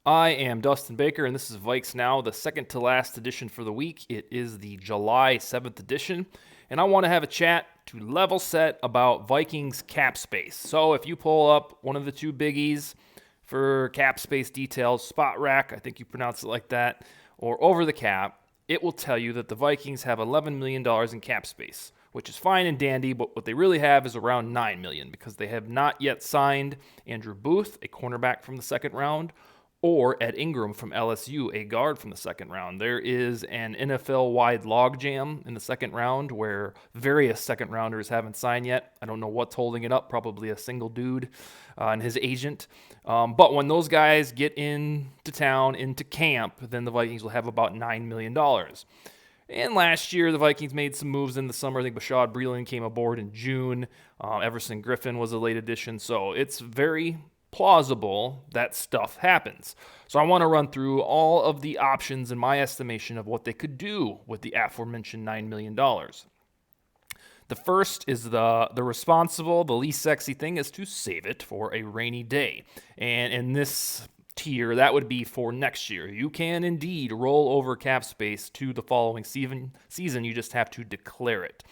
I am Dustin Baker, and this is VikesNow, the second to last edition for the week. It is the July 7th edition, and I want to have a chat to level set about Vikings cap space. So if you pull up one of the two biggies for cap space details, Spot Rack, I think you pronounce it like that, or Over the Cap, it will tell you that the Vikings have $11 million in cap space, which is fine and dandy, but what they really have is around $9 million because they have not yet signed Andrew Booth, a cornerback from the second round, or Ed Ingram from LSU, a guard from the second round. There is an NFL-wide logjam in the second round where various second-rounders haven't signed yet. I don't know what's holding it up, probably a single dude and his agent. But when those guys get into town, into camp, then the Vikings will have about $9 million. And last year, the Vikings made some moves in the summer. I think Bashaud Breeland came aboard in June. Everson Griffin was a late addition. So it's very plausible that stuff happens. So I want to run through all of the options in my estimation of what they could do with the aforementioned $9 million. The first is the responsible, the least sexy thing is to save it for a rainy day. And in this tier, that would be for next year. You can indeed roll over cap space to the following season. You just have to declare it.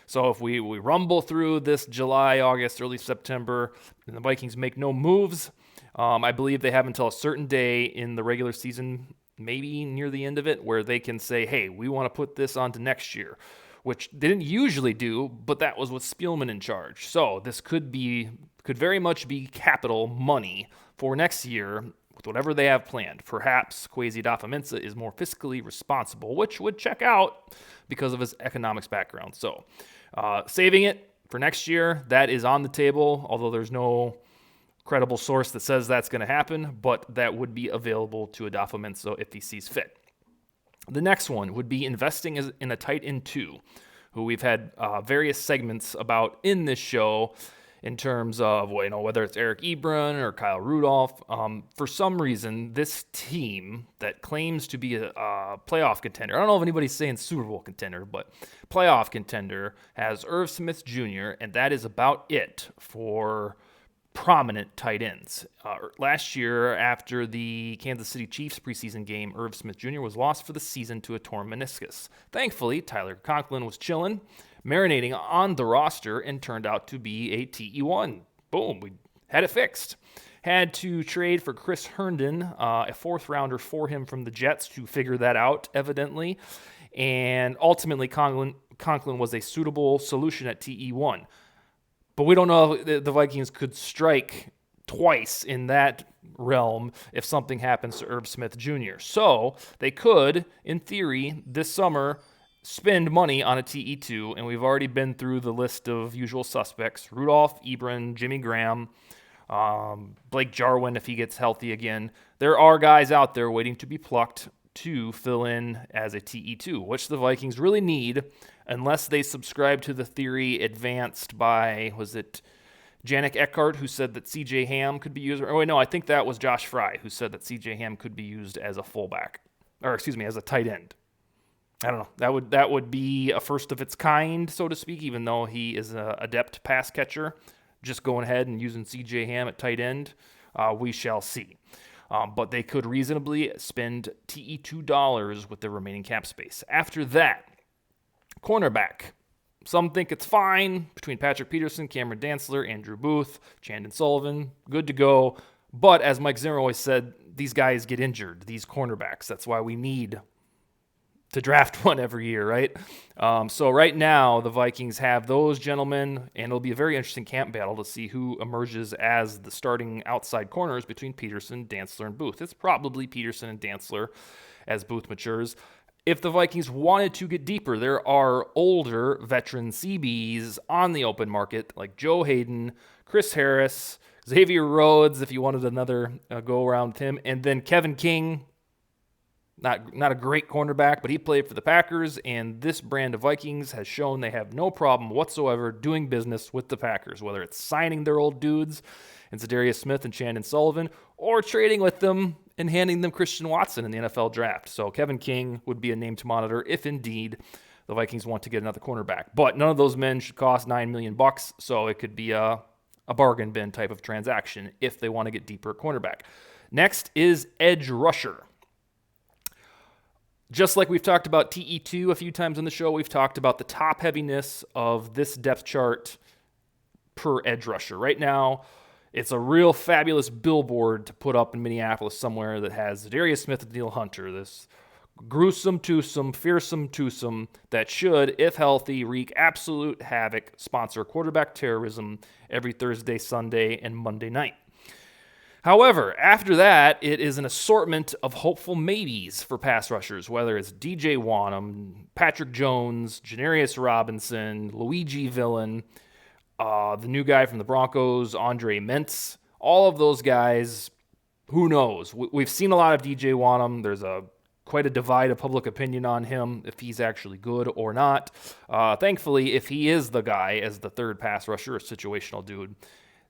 So if we rumble through this July, August, early September, and the Vikings make no moves, I believe they have until a certain day in the regular season, maybe near the end of it, where they can say, hey, we want to put this on to next year, which they didn't usually do, but that was with Spielman in charge. So this could very much be capital money for next year with whatever they have planned. Perhaps Kwesi Adofo-Mensah is more fiscally responsible, which would check out because of his economics background. So saving it for next year, that is on the table, although there's no credible source that says that's going to happen, but that would be available to Adofo-Mensah if he sees fit. The next one would be investing in a tight end 2, who we've had various segments about in this show in terms of whether it's Eric Ebron or Kyle Rudolph. For some reason, this team that claims to be a playoff contender, I don't know if anybody's saying Super Bowl contender, but playoff contender, has Irv Smith Jr., and that is about it for prominent tight ends. Last year, after the Kansas City Chiefs preseason game, Irv Smith Jr. was lost for the season to a torn meniscus. Thankfully, Tyler Conklin was chilling, marinating on the roster, and turned out to be a TE1. Boom, we had it fixed. Had to trade for Chris Herndon, a fourth-rounder for him from the Jets to figure that out, evidently. And ultimately, Conklin was a suitable solution at TE1. But we don't know if the Vikings could strike twice in that realm if something happens to Irv Smith Jr. So they could, in theory, this summer, spend money on a TE2, and we've already been through the list of usual suspects: Rudolph, Ebron, Jimmy Graham, Blake Jarwin if he gets healthy again. There are guys out there waiting to be plucked to fill in as a TE2, which the Vikings really need unless they subscribe to the theory advanced by, was it Janik Eckhart, who said that C.J. Ham could be used? Oh, wait, no, I think that was Josh Fry, who said that C.J. Ham could be used as a fullback, as a tight end. I don't know. That would be a first of its kind, so to speak, even though he is an adept pass catcher. Just going ahead and using C.J. Ham at tight end, we shall see. But they could reasonably spend TE2 with the remaining cap space. After that, cornerback. Some think it's fine between Patrick Peterson, Cameron Dantzler, Andrew Booth, Chandon Sullivan. Good to go. But as Mike Zimmer always said, these guys get injured, these cornerbacks. That's why we need to draft one every year, right? So right now, the Vikings have those gentlemen, and it'll be a very interesting camp battle to see who emerges as the starting outside corners between Peterson, Dantzler, and Booth. It's probably Peterson and Dantzler as Booth matures. If the Vikings wanted to get deeper, there are older veteran CBs on the open market, like Joe Hayden, Chris Harris, Xavier Rhodes, if you wanted another go-around with him, and then Kevin King. Not a great cornerback, but he played for the Packers, and this brand of Vikings has shown they have no problem whatsoever doing business with the Packers, whether it's signing their old dudes and Zadarius Smith and Chandon Sullivan, or trading with them and handing them Christian Watson in the NFL draft. So Kevin King would be a name to monitor if indeed the Vikings want to get another cornerback. But none of those men should cost $9 million, so it could be a bargain bin type of transaction if they want to get deeper at cornerback. Next is edge rusher. Just like we've talked about TE2 a few times on the show, we've talked about the top heaviness of this depth chart per edge rusher. Right now, it's a real fabulous billboard to put up in Minneapolis somewhere that has Darius Smith and Neil Hunter, this gruesome twosome, fearsome twosome that should, if healthy, wreak absolute havoc, sponsor quarterback terrorism every Thursday, Sunday, and Monday night. However, after that, it is an assortment of hopeful maybes for pass rushers, whether it's DJ Wanham, Patrick Jones, Janarius Robinson, Luigi Villan, the new guy from the Broncos, Andre Mentz. All of those guys, who knows? We've seen a lot of DJ Wanham. There's quite a divide of public opinion on him, if he's actually good or not. Thankfully, if he is the guy as the third pass rusher, a situational dude,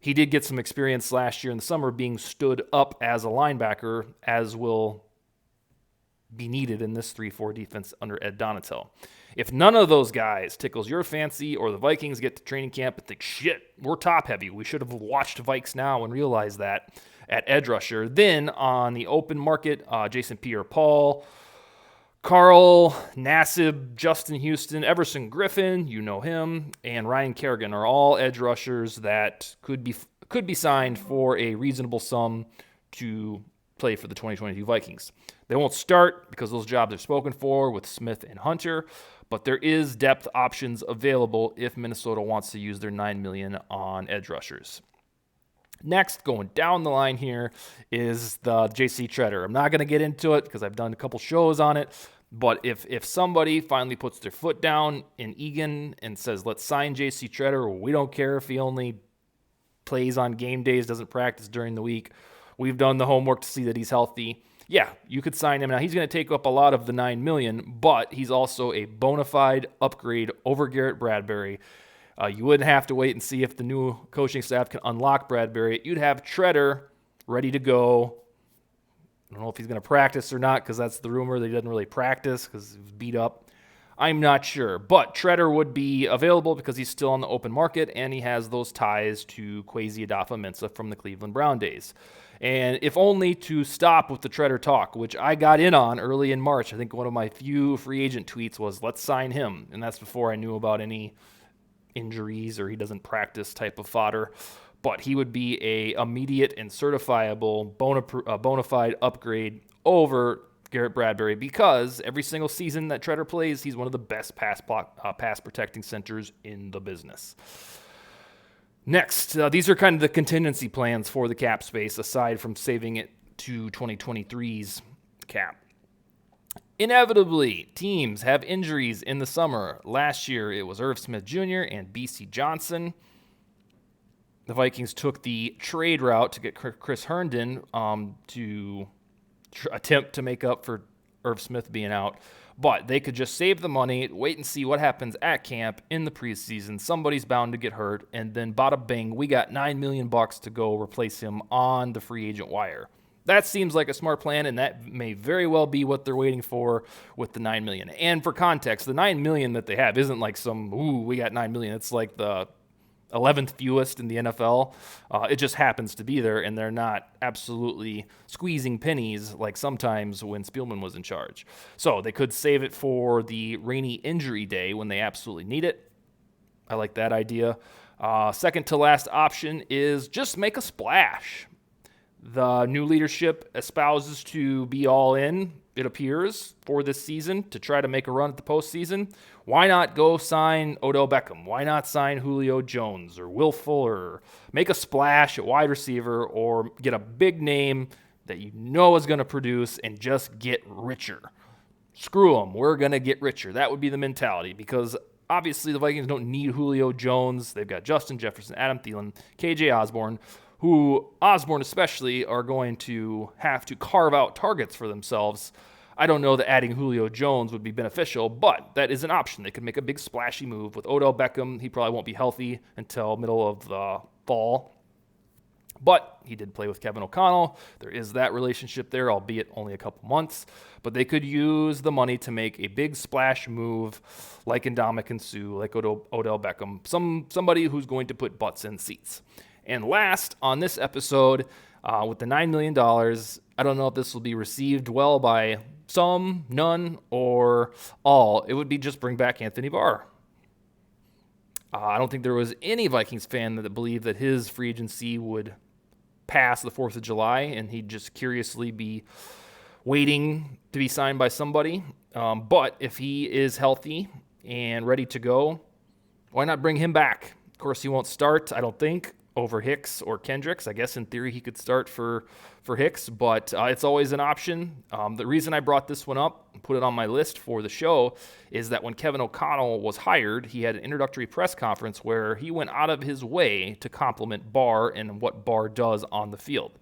he did get some experience last year in the summer being stood up as a linebacker, as will be needed in this 3-4 defense under Ed Donatel. If none of those guys tickles your fancy, or the Vikings get to training camp and think, shit, we're top heavy, we should have watched VikesNow and realized that at edge rusher, then on the open market, Jason Pierre-Paul, Carl Nassib, Justin Houston, Everson Griffin, you know him, and Ryan Kerrigan are all edge rushers that could be signed for a reasonable sum to play for the 2022 Vikings. They won't start because those jobs are spoken for with Smith and Hunter, but there is depth options available if Minnesota wants to use their $9 million on edge rushers. Next, going down the line here, is the J.C. Treader. I'm not going to get into it because I've done a couple shows on it, but if somebody finally puts their foot down in Egan and says, let's sign J.C. Treader, we don't care if he only plays on game days, doesn't practice during the week, we've done the homework to see that he's healthy, yeah, you could sign him. Now, he's going to take up a lot of the $9 million, but he's also a bona fide upgrade over Garrett Bradbury. You wouldn't have to wait and see if the new coaching staff can unlock Bradbury. You'd have Treader ready to go. I don't know if he's going to practice or not because that's the rumor that he doesn't really practice because he was beat up. I'm not sure. But Treader would be available because he's still on the open market and he has those ties to Kwesi Adofo-Mensah from the Cleveland Brown days. And if only to stop with the Treader talk, which I got in on early in March. I think one of my few free agent tweets was, let's sign him. And that's before I knew about any injuries or he doesn't practice type of fodder, but he would be a immediate and certifiable bona fide upgrade over Garrett Bradbury because every single season that Treader plays, he's one of the best pass protecting centers in the business. Next, these are kind of the contingency plans for the cap space aside from saving it to 2023's cap. Inevitably, teams have injuries in the summer. Last year, it was Irv Smith Jr. and B.C. Johnson. The Vikings took the trade route to get Chris Herndon to attempt to make up for Irv Smith being out. But they could just save the money, wait and see what happens at camp in the preseason. Somebody's bound to get hurt, and then bada bing, we got $9 million to go replace him on the free agent wire. That seems like a smart plan, and that may very well be what they're waiting for with the $9 million. And for context, the $9 million that they have isn't like we got $9 million. It's like the 11th fewest in the NFL. It just happens to be there, and they're not absolutely squeezing pennies like sometimes when Spielman was in charge. So they could save it for the rainy injury day when they absolutely need it. I like that idea. Second to last option is just make a splash. The new leadership espouses to be all in, it appears, for this season to try to make a run at the postseason. Why not go sign Odell Beckham? Why not sign Julio Jones or Will Fuller? Make a splash at wide receiver or get a big name that you know is going to produce and just get richer. Screw them. We're going to get richer. That would be the mentality because obviously the Vikings don't need Julio Jones. They've got Justin Jefferson, Adam Thielen, KJ Osborne, who Osborne especially are going to have to carve out targets for themselves. I don't know that adding Julio Jones would be beneficial, but that is an option. They could make a big splashy move with Odell Beckham. He probably won't be healthy until middle of the fall, but he did play with Kevin O'Connell. There is that relationship there, albeit only a couple months, but they could use the money to make a big splash move like Ndamukong Suh, like Odell Beckham, somebody who's going to put butts in seats. And last on this episode, With the $9 million, I don't know if this will be received well by some, none, or all. It would be just bring back Anthony Barr. I don't think there was any Vikings fan that believed that his free agency would pass the 4th of July and he'd just curiously be waiting to be signed by somebody. But if he is healthy and ready to go, why not bring him back? Of course, he won't start, I don't think, over Hicks or Kendricks. I guess in theory he could start for Hicks, but it's always an option. The reason I brought this one up and put it on my list for the show is that when Kevin O'Connell was hired, he had an introductory press conference where he went out of his way to compliment Barr and what Barr does on the field.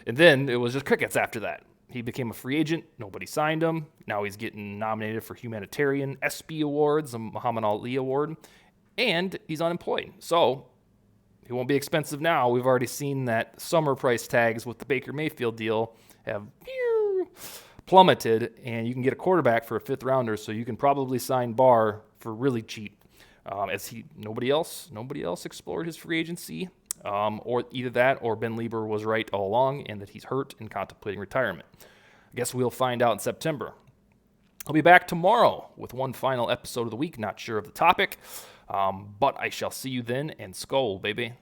And then it was just crickets after that. He became a free agent. Nobody signed him. Now he's getting nominated for humanitarian ESPY awards, a Muhammad Ali award, and he's unemployed. So he won't be expensive now. We've already seen that summer price tags with the Baker Mayfield deal have plummeted, and you can get a quarterback for a 5th rounder, so you can probably sign Barr for really cheap. As nobody else explored his free agency, or either that or Ben Lieber was right all along and that he's hurt and contemplating retirement. I guess we'll find out in September. I'll be back tomorrow with one final episode of the week. Not sure of the topic, but I shall see you then, and Skol, baby.